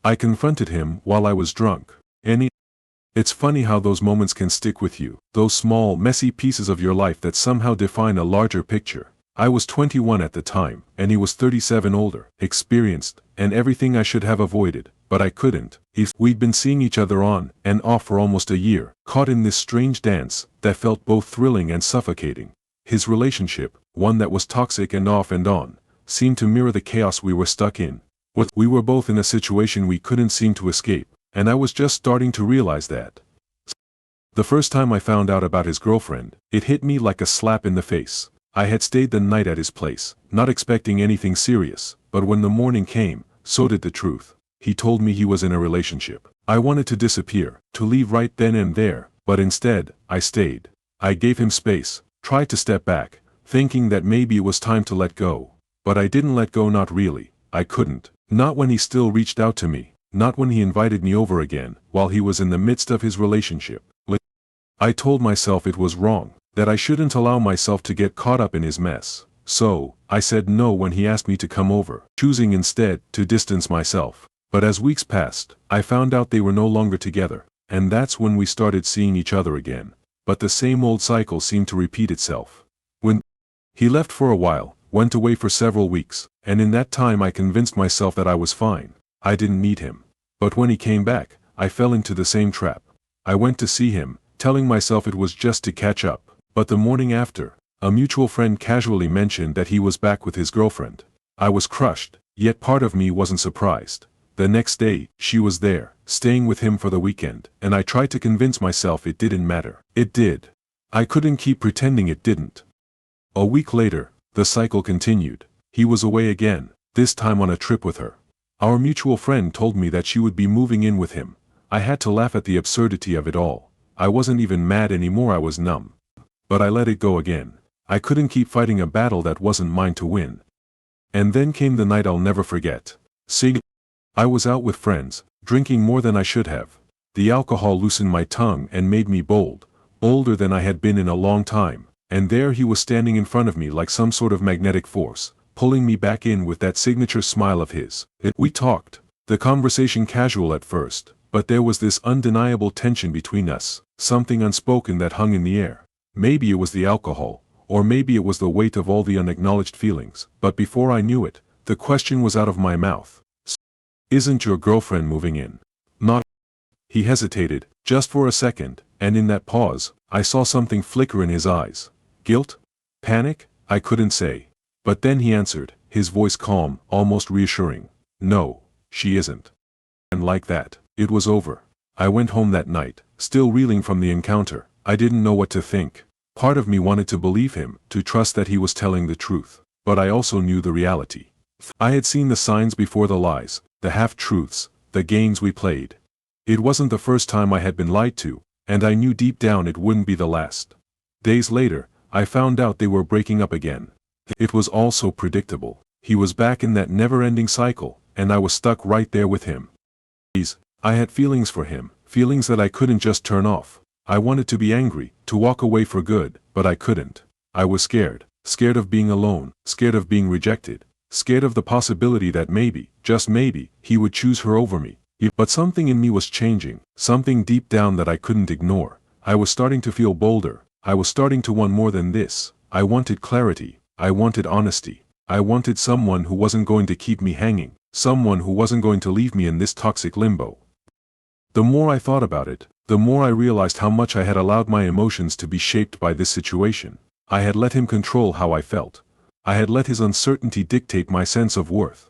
I confronted him while I was drunk. It's funny how those moments can stick with you, those small, messy pieces of your life that somehow define a larger picture. I was 21 at the time, and he was 37, older, experienced, and everything I should have avoided, but I couldn't. We'd been seeing each other on and off for almost a year, caught in this strange dance that felt both thrilling and suffocating. His relationship, one that was toxic and off and on, seemed to mirror the chaos we were stuck in. We were both in a situation we couldn't seem to escape, and I was just starting to realize that. The first time I found out about his girlfriend, it hit me like a slap in the face. I had stayed the night at his place, not expecting anything serious, but when the morning came, so did the truth. He told me he was in a relationship. I wanted to disappear, to leave right then and there, but instead, I stayed. I gave him space, tried to step back, thinking that maybe it was time to let go. But I didn't let go, not really. I couldn't. Not when he still reached out to me, not when he invited me over again, while he was in the midst of his relationship. I told myself it was wrong, that I shouldn't allow myself to get caught up in his mess. So, I said no when he asked me to come over, choosing instead to distance myself. But as weeks passed, I found out they were no longer together, and that's when we started seeing each other again. But the same old cycle seemed to repeat itself. When he left for a while, went away for several weeks, and in that time I convinced myself that I was fine. I didn't need him. But when he came back, I fell into the same trap. I went to see him, telling myself it was just to catch up. But the morning after, a mutual friend casually mentioned that he was back with his girlfriend. I was crushed, yet part of me wasn't surprised. The next day, she was there, staying with him for the weekend, and I tried to convince myself it didn't matter. It did. I couldn't keep pretending it didn't. A week later, the cycle continued. He was away again, this time on a trip with her. Our mutual friend told me that she would be moving in with him. I had to laugh at the absurdity of it all. I wasn't even mad anymore, I was numb. But I let it go again. I couldn't keep fighting a battle that wasn't mine to win. And then came the night I'll never forget. I was out with friends, drinking more than I should have. The alcohol loosened my tongue and made me bold, bolder than I had been in a long time, and there he was standing in front of me like some sort of magnetic force, pulling me back in with that signature smile of his. We talked, the conversation casual at first, but there was this undeniable tension between us, something unspoken that hung in the air. Maybe it was the alcohol, or maybe it was the weight of all the unacknowledged feelings, but before I knew it, the question was out of my mouth. Isn't your girlfriend moving in? Not. He hesitated, just for a second, and in that pause, I saw something flicker in his eyes. Guilt? Panic? I couldn't say. But then he answered, his voice calm, almost reassuring. No, she isn't. And like that, it was over. I went home that night, still reeling from the encounter. I didn't know what to think. Part of me wanted to believe him, to trust that he was telling the truth. But I also knew the reality. I had seen the signs before the lies, the half-truths, the games we played. It wasn't the first time I had been lied to, and I knew deep down it wouldn't be the last. Days later, I found out they were breaking up again. It was all so predictable. He was back in that never-ending cycle, and I was stuck right there with him. I had feelings for him, feelings that I couldn't just turn off. I wanted to be angry, to walk away for good, but I couldn't. I was scared, scared of being alone, scared of being rejected, scared of the possibility that maybe, just maybe, he would choose her over me. But something in me was changing, something deep down that I couldn't ignore. I was starting to feel bolder. I was starting to want more than this. I wanted clarity. I wanted honesty. I wanted someone who wasn't going to keep me hanging, someone who wasn't going to leave me in this toxic limbo. The more I thought about it, the more I realized how much I had allowed my emotions to be shaped by this situation. I had let him control how I felt. I had let his uncertainty dictate my sense of worth.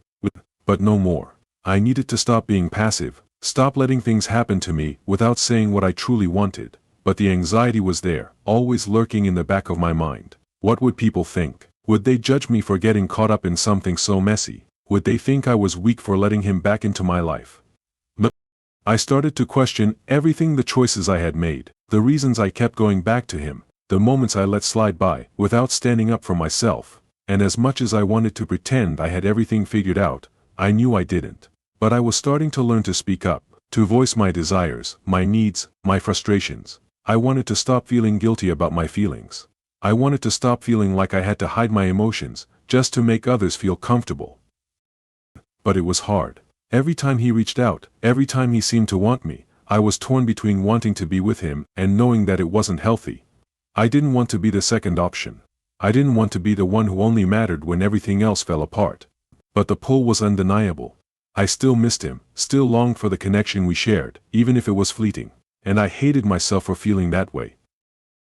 But no more. I needed to stop being passive, stop letting things happen to me without saying what I truly wanted. But the anxiety was there, always lurking in the back of my mind. What would people think? Would they judge me for getting caught up in something so messy? Would they think I was weak for letting him back into my life? I started to question everything, the choices I had made, the reasons I kept going back to him, the moments I let slide by without standing up for myself. And as much as I wanted to pretend I had everything figured out, I knew I didn't. But I was starting to learn to speak up, to voice my desires, my needs, my frustrations. I wanted to stop feeling guilty about my feelings. I wanted to stop feeling like I had to hide my emotions, just to make others feel comfortable. But it was hard. Every time he reached out, every time he seemed to want me, I was torn between wanting to be with him and knowing that it wasn't healthy. I didn't want to be the second option. I didn't want to be the one who only mattered when everything else fell apart. But the pull was undeniable. I still missed him, still longed for the connection we shared, even if it was fleeting. And I hated myself for feeling that way.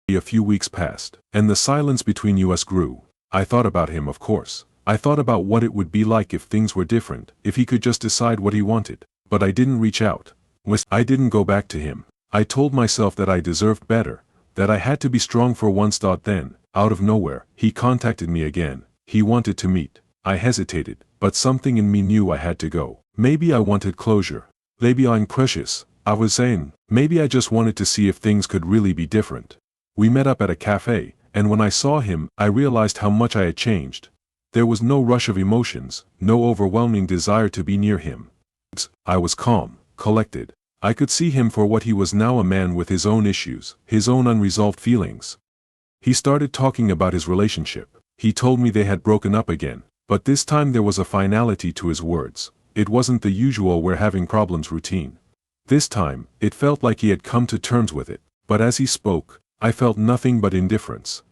A few weeks passed, and the silence between us grew. I thought about him, of course. I thought about what it would be like if things were different, if he could just decide what he wanted. But I didn't reach out. I didn't go back to him. I told myself that I deserved better, that I had to be strong for once. Then, out of nowhere, he contacted me again. He wanted to meet. I hesitated, but something in me knew I had to go. Maybe I wanted closure. Maybe I'm precious, I was saying. Maybe I just wanted to see if things could really be different. We met up at a cafe, and when I saw him, I realized how much I had changed. There was no rush of emotions, no overwhelming desire to be near him. I was calm, collected. I could see him for what he was now, a man with his own issues, his own unresolved feelings. He started talking about his relationship. He told me they had broken up again, but this time there was a finality to his words. It wasn't the usual "we're having problems" routine. This time, it felt like he had come to terms with it, but as he spoke, I felt nothing but indifference.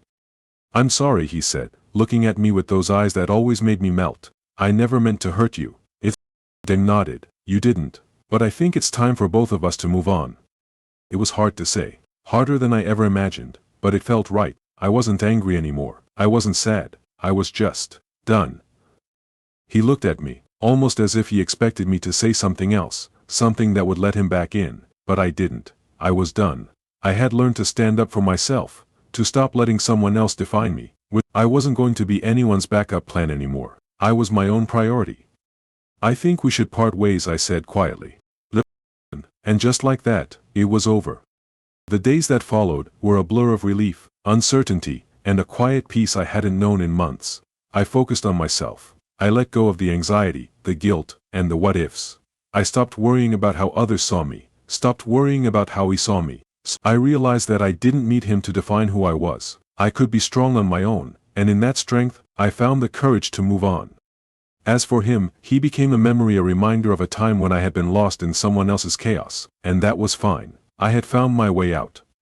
"I'm sorry," he said, looking at me with those eyes that always made me melt. "I never meant to hurt you." I nodded. "You didn't. But I think it's time for both of us to move on." It was hard to say. Harder than I ever imagined, but it felt right. I wasn't angry anymore. I wasn't sad. I was just done. He looked at me, almost as if he expected me to say something else, something that would let him back in, but I didn't. I was done. I had learned to stand up for myself, to stop letting someone else define me. I wasn't going to be anyone's backup plan anymore. I was my own priority. "I think we should part ways," I said quietly. And just like that, it was over. The days that followed were a blur of relief, uncertainty, and a quiet peace I hadn't known in months. I focused on myself. I let go of the anxiety, the guilt, and the what-ifs. I stopped worrying about how others saw me, stopped worrying about how he saw me. I realized that I didn't need him to define who I was. I could be strong on my own, and in that strength, I found the courage to move on. As for him, he became a memory, a reminder of a time when I had been lost in someone else's chaos, and that was fine. I had found my way out.